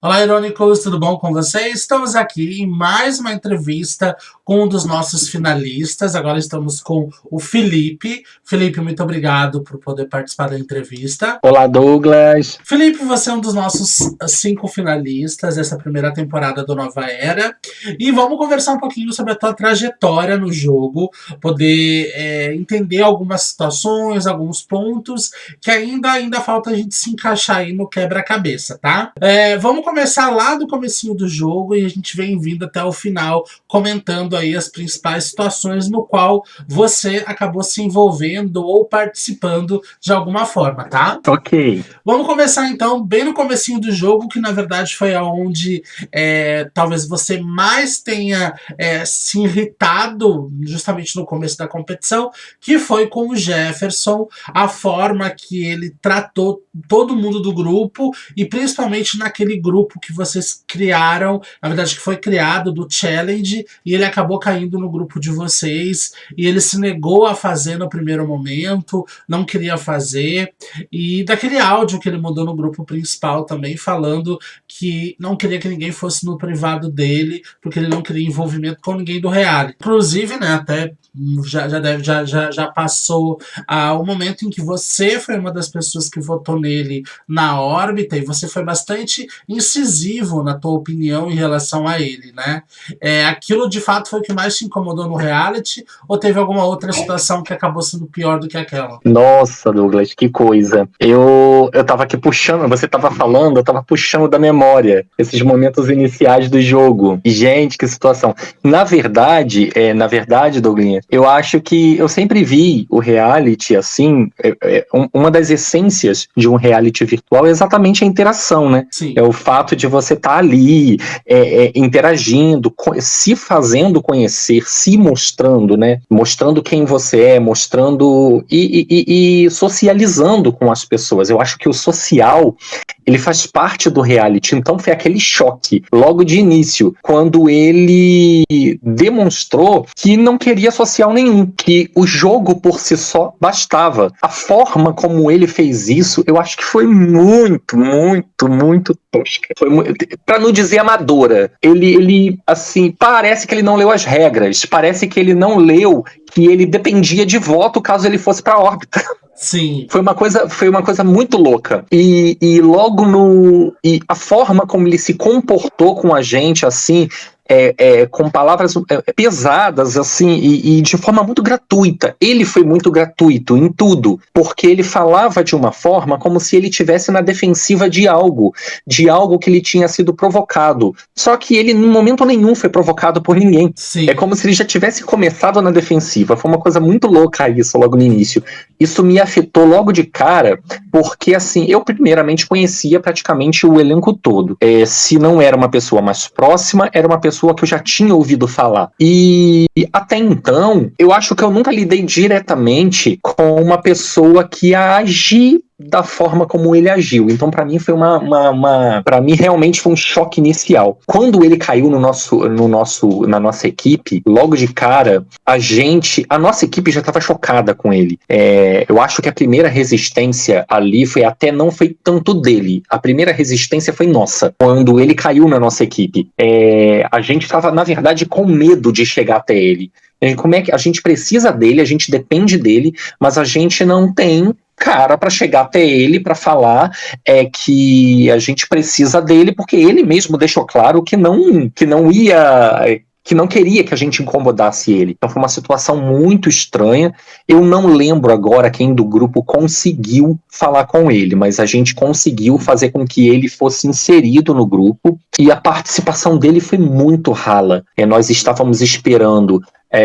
Olá, irônicos, tudo bom com vocês? Estamos aqui em mais uma entrevista com um dos nossos finalistas. Agora estamos com o Felipe. Felipe, muito obrigado por poder participar da entrevista. Olá, Douglas. Felipe, você é um dos nossos 5 finalistas dessa primeira temporada do Nova Era. E vamos conversar um pouquinho sobre a tua trajetória no jogo, poder entender algumas situações, alguns pontos que ainda falta a gente se encaixar aí no quebra-cabeça, tá? Vamos começar lá do comecinho do jogo e a gente vem vindo até o final, comentando aí as principais situações no qual você acabou se envolvendo ou participando de alguma forma, tá? Ok. Vamos começar então bem no comecinho do jogo, que na verdade foi aonde talvez você mais tenha se irritado, justamente no começo da competição, que foi com o Jefferson, a forma que ele tratou todo mundo do grupo, e principalmente naquele grupo que vocês criaram, na verdade que foi criado do Challenge, e ele acabou caindo no grupo de vocês, e ele se negou a fazer no primeiro momento, não queria fazer, e daquele áudio que ele mandou no grupo principal também, falando que não queria que ninguém fosse no privado dele, porque ele não queria envolvimento com ninguém do reality. Inclusive, né, até já passou o momento em que você foi uma das pessoas que votou nele na órbita, e você foi bastante incisivo na tua opinião em relação a ele, né? Aquilo de fato foi o que mais te incomodou no reality, ou teve alguma outra situação que acabou sendo pior do que aquela? Nossa, Douglas, que coisa. Eu tava aqui puxando, você tava falando, eu tava puxando da memória esses momentos iniciais do jogo. E, gente, que situação. Na verdade, Douglas, eu acho que eu sempre vi o reality assim, uma das essências de um reality virtual é exatamente a interação, né? Sim. É o fato de você estar ali, interagindo, se fazendo conhecer, se mostrando, né? Mostrando quem você é, mostrando e socializando com as pessoas. Eu acho que o social, ele faz parte do reality. Então foi aquele choque, logo de início, quando ele demonstrou que não queria social nenhum, que o jogo por si só bastava. A forma como ele fez isso, eu acho que foi muito tosca. Foi para não dizer amadora. Ele, assim, parece que ele não leu as regras, parece que ele não leu que ele dependia de voto caso ele fosse para a órbita. Sim. Foi uma coisa muito louca. E logo e a forma como ele se comportou com a gente, assim, com palavras pesadas, assim, e de forma muito gratuita. Ele foi muito gratuito em tudo, porque ele falava de uma forma como se ele tivesse na defensiva de algo que lhe tinha sido provocado. Só que ele, em momento nenhum, foi provocado por ninguém. Sim. É como se ele já tivesse começado na defensiva. Foi uma coisa muito louca isso logo no início. Isso me afetou logo de cara, porque assim, eu primeiramente conhecia praticamente o elenco todo. Se não era uma pessoa mais próxima, era uma pessoa que eu já tinha ouvido falar. E até então, eu acho que eu nunca lidei diretamente com uma pessoa que age da forma como ele agiu. Então, para mim, foi para mim, realmente foi um choque inicial. Quando ele caiu na nossa equipe, logo de cara, a nossa equipe já estava chocada com ele. Eu acho que a primeira resistência ali não foi tanto dele. A primeira resistência foi nossa, quando ele caiu na nossa equipe. A gente estava, na verdade, com medo de chegar até ele. Como é que a gente precisa dele, a gente depende dele, mas a gente não tem cara para chegar até ele para falar que a gente precisa dele, porque ele mesmo deixou claro que não queria que a gente incomodasse ele. Então foi uma situação muito estranha. Eu não lembro agora quem do grupo conseguiu falar com ele, mas a gente conseguiu fazer com que ele fosse inserido no grupo, e a participação dele foi muito rala. Nós estávamos esperando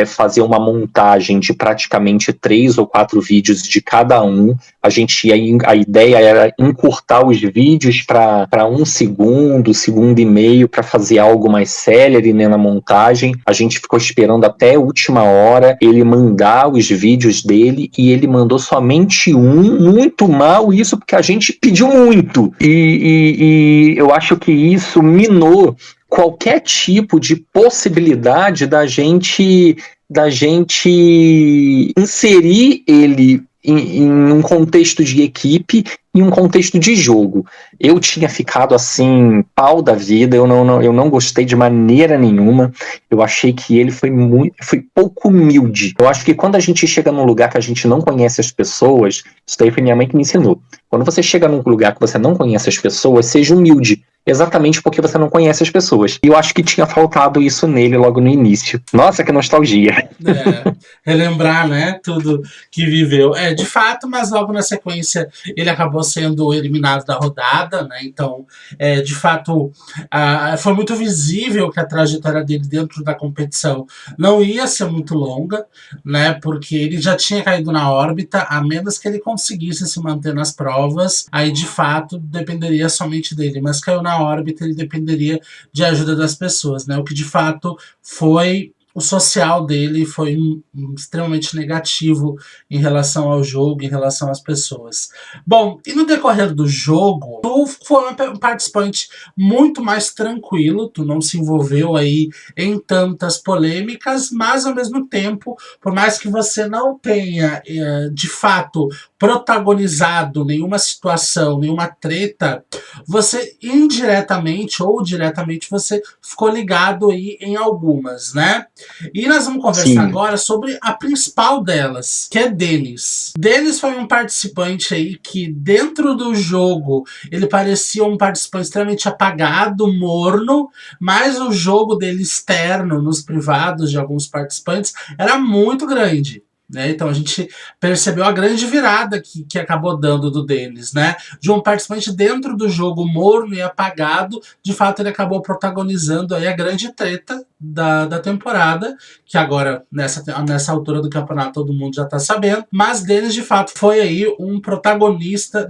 fazer uma montagem de praticamente 3 ou 4 vídeos de cada um. A ideia era encurtar os vídeos para 1 segundo e meio, para fazer algo mais célere, né, na montagem. A gente ficou esperando até a última hora ele mandar os vídeos dele, e ele mandou somente um, muito mal isso, porque a gente pediu muito. E eu acho que isso minou qualquer tipo de possibilidade da gente inserir ele em um contexto de equipe, em um contexto de jogo. Eu tinha ficado assim, pau da vida, eu não gostei de maneira nenhuma. Eu achei que ele foi pouco humilde. Eu acho que quando a gente chega num lugar que a gente não conhece as pessoas, isso daí foi minha mãe que me ensinou. Quando você chega num lugar que você não conhece as pessoas, seja humilde. Exatamente porque você não conhece as pessoas. E eu acho que tinha faltado isso nele logo no início. Nossa, que nostalgia. Relembrar, né, tudo que viveu. De fato, mas logo na sequência ele acabou sendo eliminado da rodada, né? Então, de fato, foi muito visível que a trajetória dele dentro da competição não ia ser muito longa, né? Porque ele já tinha caído na órbita, a menos que ele conseguisse se manter nas provas, aí de fato dependeria somente dele. Mas caiu na órbita, ele dependeria de ajuda das pessoas, né? O que de fato foi o social dele foi extremamente negativo em relação ao jogo, em relação às pessoas. Bom, e no decorrer do jogo, tu foi um participante muito mais tranquilo, tu não se envolveu aí em tantas polêmicas, mas ao mesmo tempo, por mais que você não tenha, de fato, protagonizado nenhuma situação, nenhuma treta, você indiretamente ou diretamente você ficou ligado aí em algumas, né? E nós vamos conversar agora sobre a principal delas, que é Denis. Denis foi um participante aí que dentro do jogo ele parecia um participante extremamente apagado, morno, mas o jogo dele externo, nos privados de alguns participantes, era muito grande. Né? Então a gente percebeu a grande virada que acabou dando do Denis, né? De um participante dentro do jogo morno e apagado, de fato ele acabou protagonizando aí a grande treta da temporada, que agora nessa altura do campeonato todo mundo já tá sabendo, mas Denis de fato foi aí um protagonista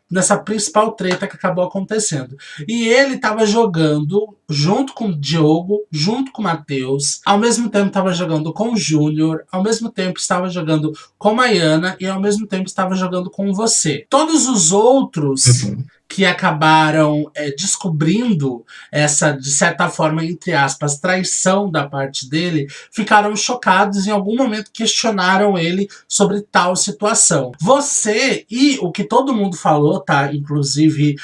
nessa principal treta que acabou acontecendo. E ele estava jogando junto com o Diogo, junto com o Matheus, ao mesmo tempo estava jogando com o Júnior, ao mesmo tempo estava jogando com a Maiana e ao mesmo tempo estava jogando com você. Todos os outros que acabaram descobrindo essa, de certa forma, entre aspas, traição da parte dele, ficaram chocados e em algum momento questionaram ele sobre tal situação. Você, e o que todo mundo falou, tá? Inclusive,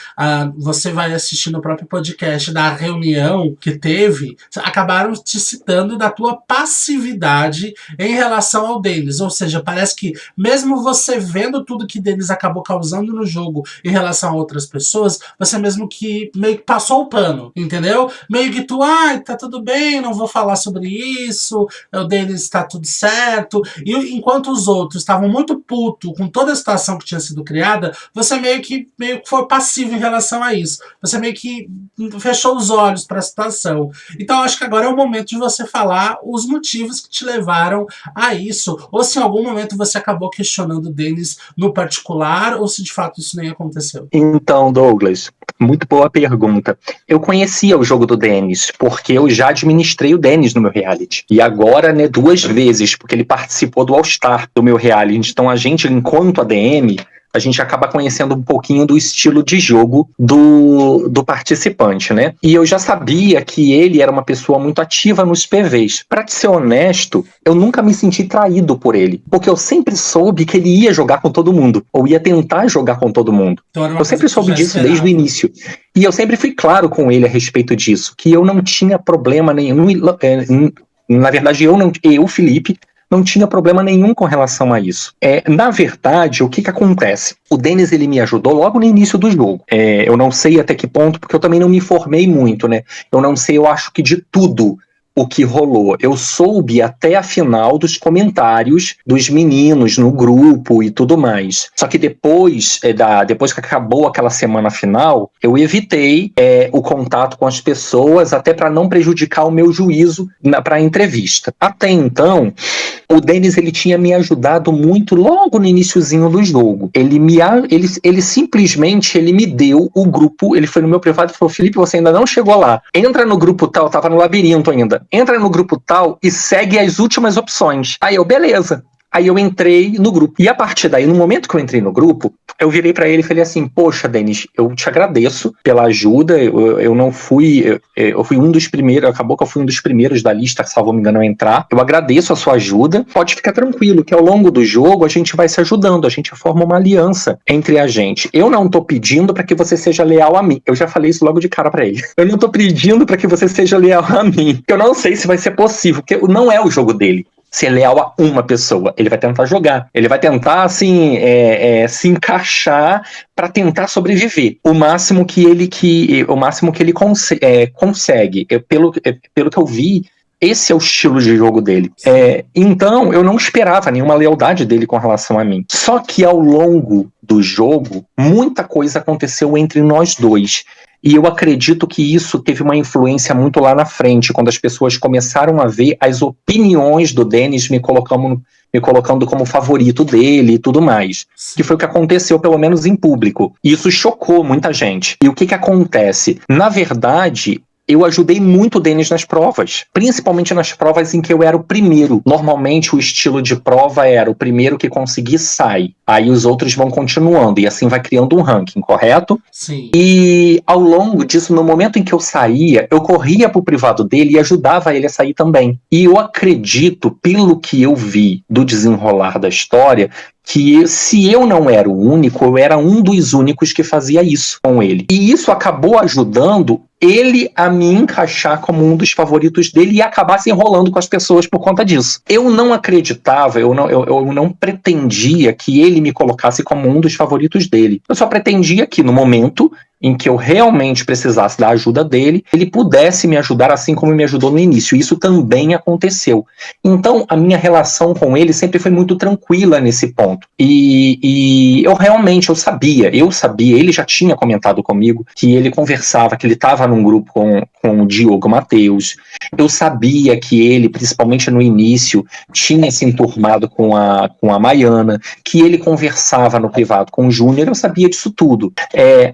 você vai assistir no próprio podcast da reunião que teve, acabaram te citando da tua passividade em relação ao Denis. Ou seja, parece que mesmo você vendo tudo que Denis acabou causando no jogo em relação a outras pessoas, você mesmo que meio que passou o pano, entendeu? Meio que tu, tá tudo bem, não vou falar sobre isso, o Denis tá tudo certo. E enquanto os outros estavam muito putos com toda a situação que tinha sido criada, você meio que foi passivo em relação a isso. Você meio que fechou os olhos para a situação. Então acho que agora é o momento de você falar os motivos que te levaram a isso, ou se em algum momento você acabou questionando o Denis no particular, ou se de fato isso nem aconteceu. Então, Douglas, muito boa pergunta. Eu conhecia o jogo do Denis, porque eu já administrei o Denis no meu reality. E agora, né, 2 vezes, porque ele participou do All-Star do meu reality. Então a gente, enquanto ADM, a gente acaba conhecendo um pouquinho do estilo de jogo do participante, né? E eu já sabia que ele era uma pessoa muito ativa nos PVs. Pra te ser honesto, eu nunca me senti traído por ele, porque eu sempre soube que ele ia jogar com todo mundo, ou ia tentar jogar com todo mundo. Então, eu sempre soube disso desde o início. E eu sempre fui claro com ele a respeito disso, que eu não tinha problema nenhum. Na verdade, eu, Felipe, não tinha problema nenhum com relação a isso. Na verdade, o que acontece? O Denis, ele me ajudou logo no início do jogo. Eu não sei até que ponto, porque eu também não me informei muito, né? Eu não sei, eu acho que de tudo o que rolou. Eu soube até a final dos comentários dos meninos no grupo e tudo mais. Só que depois que acabou aquela semana final, eu evitei o contato com as pessoas, até para não prejudicar o meu juízo para a entrevista. Até então, o Denis, ele tinha me ajudado muito logo no iniciozinho do jogo. Ele simplesmente ele me deu o grupo, ele foi no meu privado e falou: Felipe, você ainda não chegou lá. Entra no grupo tal, eu tava no labirinto ainda. Entra no grupo tal e segue as últimas opções. Aí eu, beleza. Aí eu entrei no grupo. E a partir daí, no momento que eu entrei no grupo, eu virei pra ele e falei assim, poxa, Denis, eu te agradeço pela ajuda, eu não fui, eu fui um dos primeiros, acabou que eu fui um dos primeiros da lista, salvo me engano, a entrar. Eu agradeço a sua ajuda, pode ficar tranquilo, que ao longo do jogo a gente vai se ajudando, a gente forma uma aliança entre a gente. Eu não tô pedindo pra que você seja leal a mim. Eu já falei isso logo de cara pra ele. Eu não tô pedindo pra que você seja leal a mim. Eu não sei se vai ser possível, porque não é o jogo dele ser leal a uma pessoa. Ele vai tentar jogar. Ele vai tentar, assim, se encaixar para tentar sobreviver. O máximo que ele consegue. Pelo que eu vi, esse é o estilo de jogo dele. Então, eu não esperava nenhuma lealdade dele com relação a mim. Só que ao longo do jogo, muita coisa aconteceu entre nós dois. E eu acredito que isso teve uma influência muito lá na frente, quando as pessoas começaram a ver as opiniões do Denis me colocando como favorito dele e tudo mais. Que foi o que aconteceu, pelo menos em público. E isso chocou muita gente. E o que acontece? Na verdade, eu ajudei muito o Denis nas provas, principalmente nas provas em que eu era o primeiro. Normalmente o estilo de prova era o primeiro que conseguir sai, aí os outros vão continuando, e assim vai criando um ranking, correto? Sim. E ao longo disso, no momento em que eu saía, eu corria pro privado dele e ajudava ele a sair também. E eu acredito, pelo que eu vi do desenrolar da história, que se eu não era o único, eu era um dos únicos que fazia isso com ele. E isso acabou ajudando ele a me encaixar como um dos favoritos dele e acabar se enrolando com as pessoas por conta disso. Eu não acreditava, eu não pretendia que ele me colocasse como um dos favoritos dele. Eu só pretendia que no momento em que eu realmente precisasse da ajuda dele, ele pudesse me ajudar assim como me ajudou no início. Isso também aconteceu. Então, a minha relação com ele sempre foi muito tranquila nesse ponto. E eu sabia, ele já tinha comentado comigo que ele conversava, que ele estava num grupo com o Diogo Matheus. Eu sabia que ele, principalmente no início, tinha se enturmado com a Maiana, que ele conversava no privado com o Júnior, eu sabia disso tudo.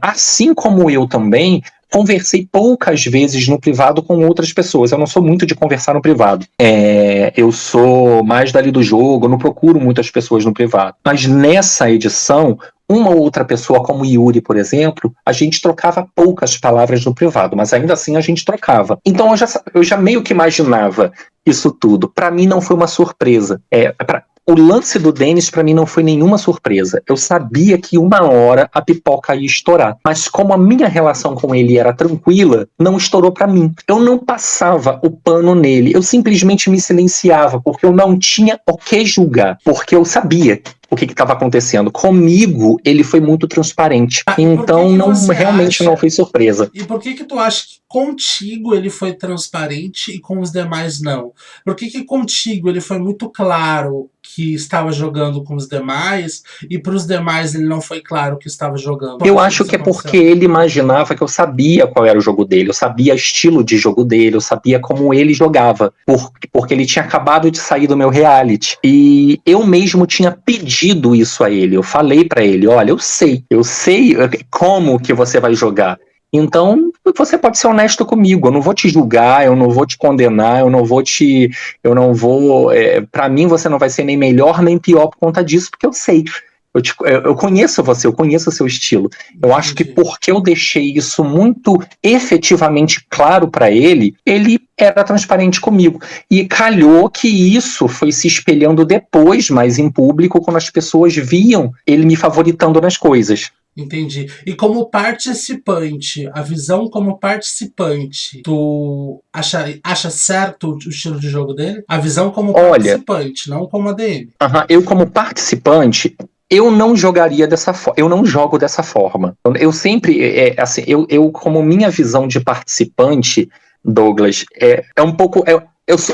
Assim como eu também conversei poucas vezes no privado com outras pessoas. Eu não sou muito de conversar no privado. Eu sou mais dali do jogo, eu não procuro muitas pessoas no privado. Mas nessa edição, uma ou outra pessoa, como Yuri, por exemplo, a gente trocava poucas palavras no privado, mas ainda assim a gente trocava. Então eu já meio que imaginava isso tudo. Para mim não foi uma surpresa. O lance do Denis para mim não foi nenhuma surpresa. Eu sabia que uma hora a pipoca ia estourar. Mas como a minha relação com ele era tranquila, não estourou para mim. Eu não passava o pano nele. Eu simplesmente me silenciava, porque eu não tinha o que julgar. Porque eu sabia o que estava acontecendo. Comigo, ele foi muito transparente. Então, realmente não foi surpresa. E por que tu acha que contigo ele foi transparente e com os demais não? Por que contigo ele foi muito claro que estava jogando com os demais e para os demais ele não foi claro que estava jogando? Eu acho que é porque ele imaginava que eu sabia qual era o jogo dele, eu sabia o estilo de jogo dele, eu sabia como ele jogava, porque ele tinha acabado de sair do meu reality. E eu mesmo tinha pedido isso a ele, eu falei pra ele, olha, eu sei como que você vai jogar. Então, você pode ser honesto comigo, eu não vou te julgar, eu não vou te condenar, pra mim você não vai ser nem melhor nem pior por conta disso, porque eu sei. Eu conheço você, eu conheço o seu estilo. Eu acho que porque eu deixei isso muito efetivamente claro para ele era transparente comigo. E calhou que isso foi se espelhando depois, mais em público, quando as pessoas viam ele me favoritando nas coisas. Entendi. E como participante, a visão como participante, tu acha certo o estilo de jogo dele? A visão como participante, não como ADM. Eu como participante, eu não jogaria dessa forma, eu não jogo dessa forma. Eu sempre, eu como minha visão de participante, Douglas, é um pouco...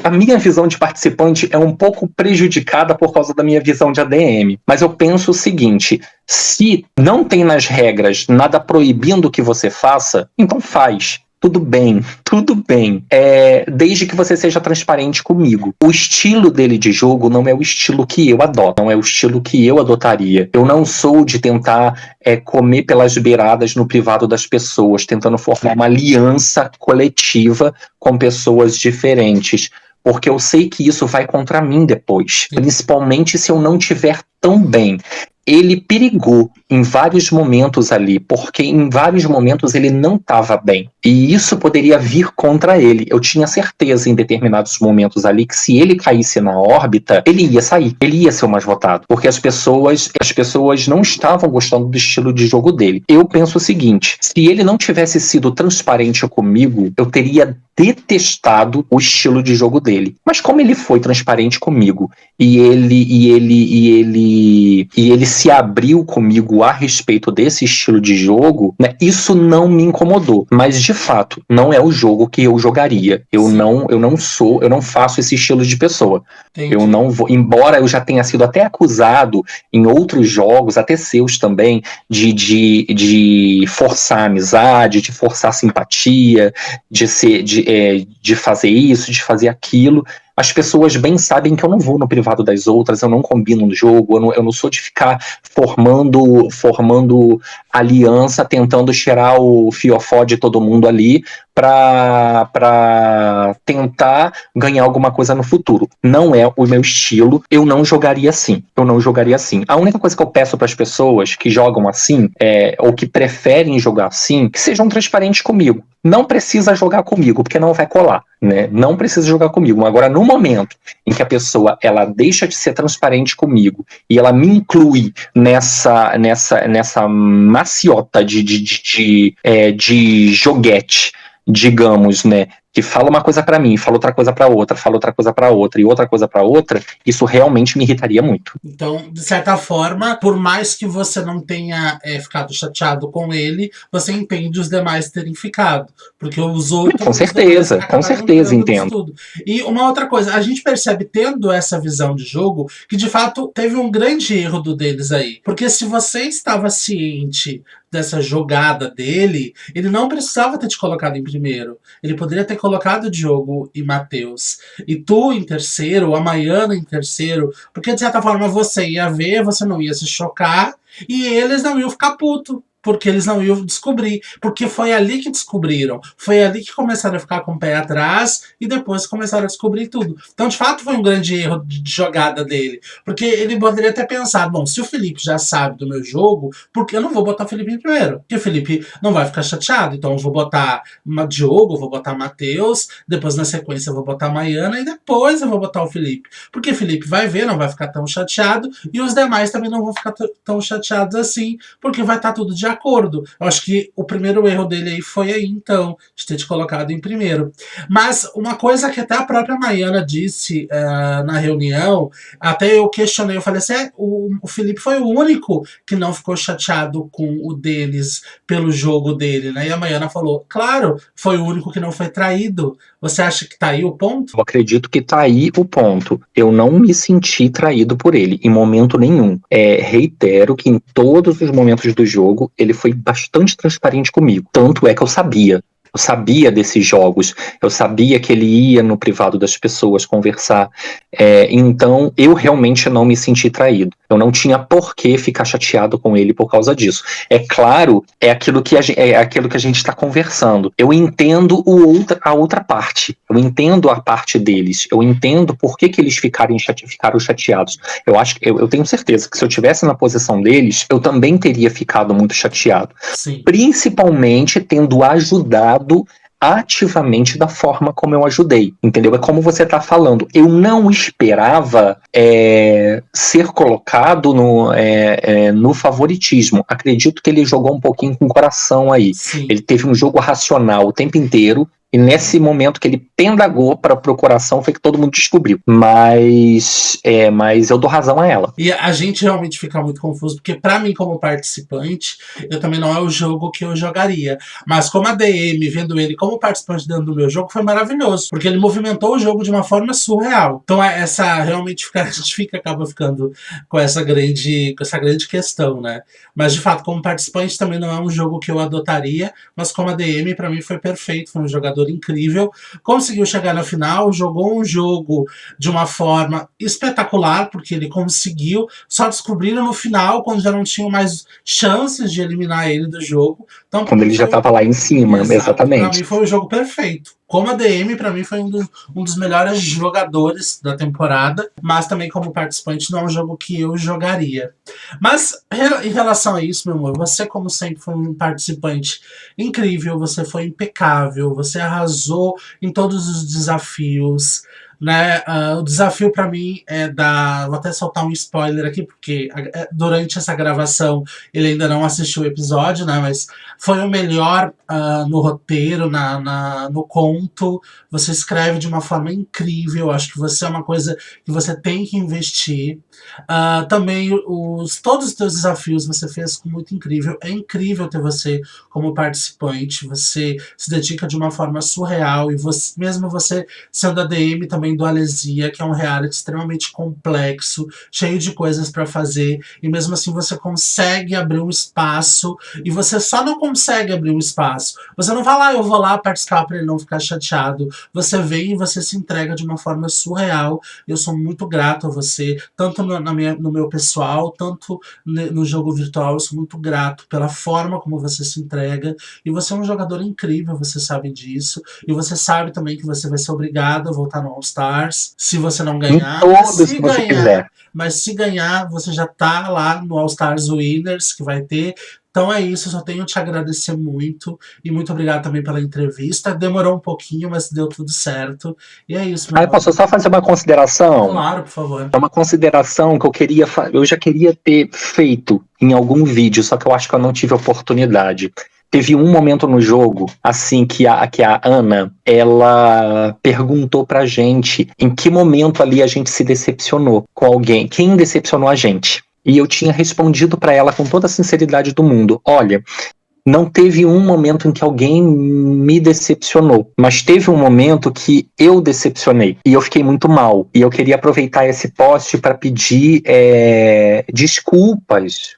a minha visão de participante é um pouco prejudicada por causa da minha visão de ADM. Mas eu penso o seguinte, se não tem nas regras nada proibindo que você faça, então faz. Tudo bem. Desde que você seja transparente comigo. O estilo dele de jogo não é o estilo que eu adoto, não é o estilo que eu adotaria. Eu não sou de tentar comer pelas beiradas no privado das pessoas, tentando formar uma aliança coletiva com pessoas diferentes. porque eu sei que isso vai contra mim depois, principalmente se eu não tiver tão bem. Ele perigou em vários momentos ali, porque em vários momentos ele não estava bem. E isso poderia vir contra ele. Eu tinha certeza em determinados momentos ali que se ele caísse na órbita, ele ia sair, ele ia ser o mais votado, porque as pessoas não estavam gostando do estilo de jogo dele. Eu penso o seguinte, se ele não tivesse sido transparente comigo, eu teria detestado o estilo de jogo dele. Mas como ele foi transparente comigo e ele se abriu comigo a respeito desse estilo de jogo, né, isso não me incomodou. Mas de fato, não é o jogo que eu jogaria. Eu não faço esse estilo de pessoa. Entendi. Eu não vou, embora eu já tenha sido até acusado em outros jogos, até seus também, de forçar a amizade, de forçar a simpatia, de fazer isso, de fazer aquilo. As pessoas bem sabem que eu não vou no privado das outras, eu não combino no jogo, eu não sou de ficar formando aliança, tentando cheirar o fiofó de todo mundo ali para tentar ganhar alguma coisa no futuro. Não é o meu estilo, eu não jogaria assim. A única coisa que eu peço para as pessoas que jogam assim, ou que preferem jogar assim, que sejam transparentes comigo. Não precisa jogar comigo, porque não vai colar, né? Não precisa jogar comigo. Agora, no momento em que a pessoa ela deixa de ser transparente comigo e ela me inclui nessa maciota de joguete, digamos, né? Que fala uma coisa pra mim, fala outra coisa pra outra, fala outra coisa pra outra e outra coisa pra outra, isso realmente me irritaria muito. Então, de certa forma, por mais que você não tenha ficado chateado com ele, você entende os demais terem ficado. Porque os outros. Com certeza entendo. Tudo. E uma outra coisa, a gente percebe, tendo essa visão de jogo, que de fato teve um grande erro do deles aí. Porque se você estava ciente dessa jogada dele, ele não precisava ter te colocado em primeiro. Ele poderia ter colocado Diogo e Matheus. E tu em terceiro, a Maiana em terceiro, porque de certa forma você ia ver, você não ia se chocar, e eles não iam ficar puto. Porque eles não iam descobrir. Porque foi ali que descobriram. Foi ali que começaram a ficar com o pé atrás e depois começaram a descobrir tudo. Então, de fato, foi um grande erro de jogada dele. Porque ele poderia ter pensado, bom, se o Felipe já sabe do meu jogo, porque eu não vou botar o Felipe em primeiro? Porque o Felipe não vai ficar chateado. Então, eu vou botar Diogo, vou botar Matheus, depois na sequência eu vou botar Maiana e depois eu vou botar o Felipe. Porque o Felipe vai ver, não vai ficar tão chateado e os demais também não vão ficar tão chateados assim, porque vai estar tudo de acordo. Eu acho que o primeiro erro dele aí foi aí, então, de ter te colocado em primeiro. Mas uma coisa que até a própria Maiana disse na reunião, até eu questionei, eu falei assim, o Felipe foi o único que não ficou chateado com o Denis pelo jogo dele, né? E a Maiana falou, claro, foi o único que não foi traído. Você acha que tá aí o ponto? Eu acredito que tá aí o ponto. Eu não me senti traído por ele, em momento nenhum. Reitero que em todos os momentos do jogo, ele foi bastante transparente comigo. Tanto é que eu sabia. Eu sabia desses jogos, eu sabia que ele ia no privado das pessoas conversar, então eu realmente não me senti traído. Eu não tinha por que ficar chateado com ele por causa disso. É claro, é aquilo que a gente está conversando. Eu entendo a outra parte, eu entendo a parte deles, eu entendo por que eles ficaram chateados. Eu tenho certeza que se eu estivesse na posição deles, eu também teria ficado muito chateado. Sim. Principalmente tendo ajudado ativamente da forma como eu ajudei, entendeu? É como você tá falando, eu não esperava ser colocado no favoritismo. Acredito que ele jogou um pouquinho com o coração aí. Sim. Ele teve um jogo racional o tempo inteiro, e nesse momento que ele pendagou para o coração foi que todo mundo descobriu. Mas eu dou razão a ela. E a gente realmente fica muito confuso, porque pra mim, como participante, eu também não é o jogo que eu jogaria. Mas como a DM, vendo ele como participante dentro do meu jogo, foi maravilhoso. Porque ele movimentou o jogo de uma forma surreal. Então realmente a gente acaba ficando com essa grande questão, né? Mas de fato, como participante, também não é um jogo que eu adotaria. Mas como a DM, pra mim foi perfeito. Foi um jogador incrível, conseguiu chegar na final, jogou um jogo de uma forma espetacular, porque ele conseguiu, só descobriram no final, quando já não tinham mais chances de eliminar ele do jogo. Então, quando ele já estava lá em cima, exatamente. Pra mim foi um jogo perfeito. como ADM, pra mim foi um dos melhores jogadores da temporada, mas também como participante não é um jogo que eu jogaria. Mas em relação a isso, meu amor, você como sempre foi um participante incrível, você foi impecável, você arrasou em todos os desafios, né? O desafio pra mim é da. Vou até soltar um spoiler aqui, porque durante essa gravação ele ainda não assistiu o episódio, né? Mas foi o melhor no roteiro, no conto. Você escreve de uma forma incrível. Acho que você é uma coisa que você tem que investir. Também todos os teus desafios você fez com muito incrível. É incrível ter você como participante. Você se dedica de uma forma surreal. E você, mesmo você sendo a DM também do Alesia, que é um reality extremamente complexo, cheio de coisas para fazer. E mesmo assim você consegue abrir um espaço. E você só não consegue abrir um espaço. Você não fala, eu vou lá participar para ele não ficar chateado. Você vem e você se entrega de uma forma surreal. Eu sou muito grato a você, tanto no meu pessoal, tanto no jogo virtual. Eu sou muito grato pela forma como você se entrega. E você é um jogador incrível, você sabe disso. E você sabe também que você vai ser obrigado a voltar no All Stars, se você não Em ganhar. todos que você quiser. Mas se ganhar, você já tá lá no All Stars Winners, que vai ter. Então é isso, eu só tenho te agradecer muito. E muito obrigado também pela entrevista. Demorou um pouquinho, mas deu tudo certo. E é isso, meu Aí amor. posso só fazer uma consideração? Claro, por favor. É uma consideração que eu já queria ter feito em algum vídeo, só que eu acho que eu não tive oportunidade. Teve um momento no jogo, assim, que a Ana, ela perguntou pra gente em que momento ali a gente se decepcionou com alguém. Quem decepcionou a gente? E eu tinha respondido pra ela com toda a sinceridade do mundo. Olha, não teve um momento em que alguém me decepcionou, mas teve um momento que eu decepcionei e eu fiquei muito mal. E eu queria aproveitar esse post para pedir desculpas,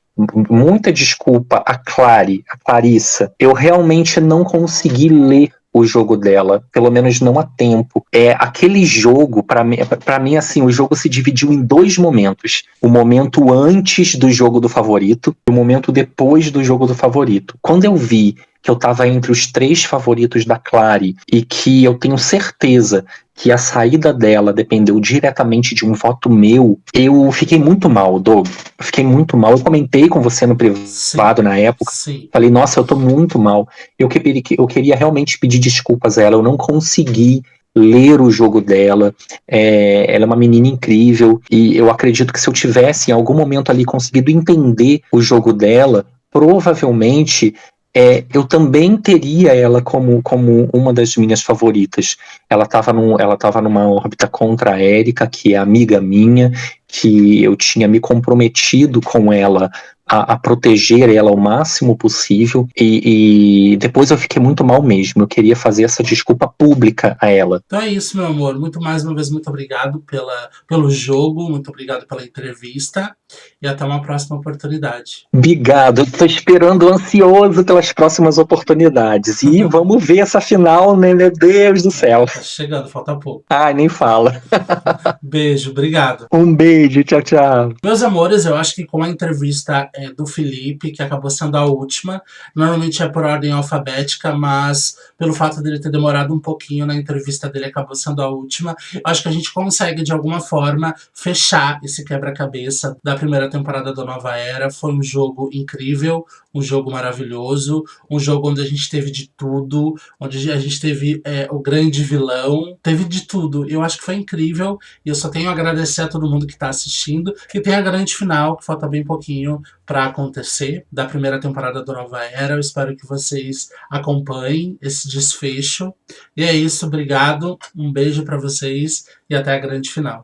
muita desculpa a Clarissa. Eu realmente não consegui ler o jogo dela, pelo menos não há tempo. Aquele jogo, para mim, assim, o jogo se dividiu em dois momentos. O momento antes do jogo do favorito e o momento depois do jogo do favorito. Quando eu vi que eu estava entre os 3 favoritos da Clary e que eu tenho certeza que a saída dela dependeu diretamente de um voto meu, eu fiquei muito mal, Doug. Eu fiquei muito mal. Eu comentei com você no privado na época. Sim. Falei, nossa, eu tô muito mal. Eu queria realmente pedir desculpas a ela. Eu não consegui ler o jogo dela. Ela é uma menina incrível e eu acredito que se eu tivesse em algum momento ali conseguido entender o jogo dela, provavelmente eu também teria ela como uma das minhas favoritas. Ela estava numa órbita contra a Erika, que é amiga minha, que eu tinha me comprometido com ela a proteger ela o máximo possível, e depois eu fiquei muito mal mesmo. Eu queria fazer essa desculpa pública a ela. Então é isso, meu amor. Mais uma vez, muito obrigado pelo jogo, muito obrigado pela entrevista e até uma próxima oportunidade. Obrigado, estou esperando ansioso pelas próximas oportunidades. E vamos ver essa final, né? Meu Deus do céu. Tá chegando, falta pouco. Ai, nem fala. Beijo, obrigado. Um beijo, tchau, tchau. Meus amores, eu acho que com a entrevista do Felipe, que acabou sendo a última, normalmente é por ordem alfabética, mas pelo fato dele ter demorado um pouquinho na entrevista dele, acabou sendo a última. Eu acho que a gente consegue, de alguma forma, fechar esse quebra-cabeça da primeira temporada da Nova Era. Foi um jogo incrível, um jogo maravilhoso, um jogo onde a gente teve de tudo, onde a gente teve o grande vilão, teve de tudo. Eu acho que foi incrível e eu só tenho a agradecer a todo mundo que está assistindo. E tem a grande final, que falta bem pouquinho para acontecer, da primeira temporada do Nova Era. Eu espero que vocês acompanhem esse desfecho. E é isso, obrigado, um beijo para vocês e até a grande final.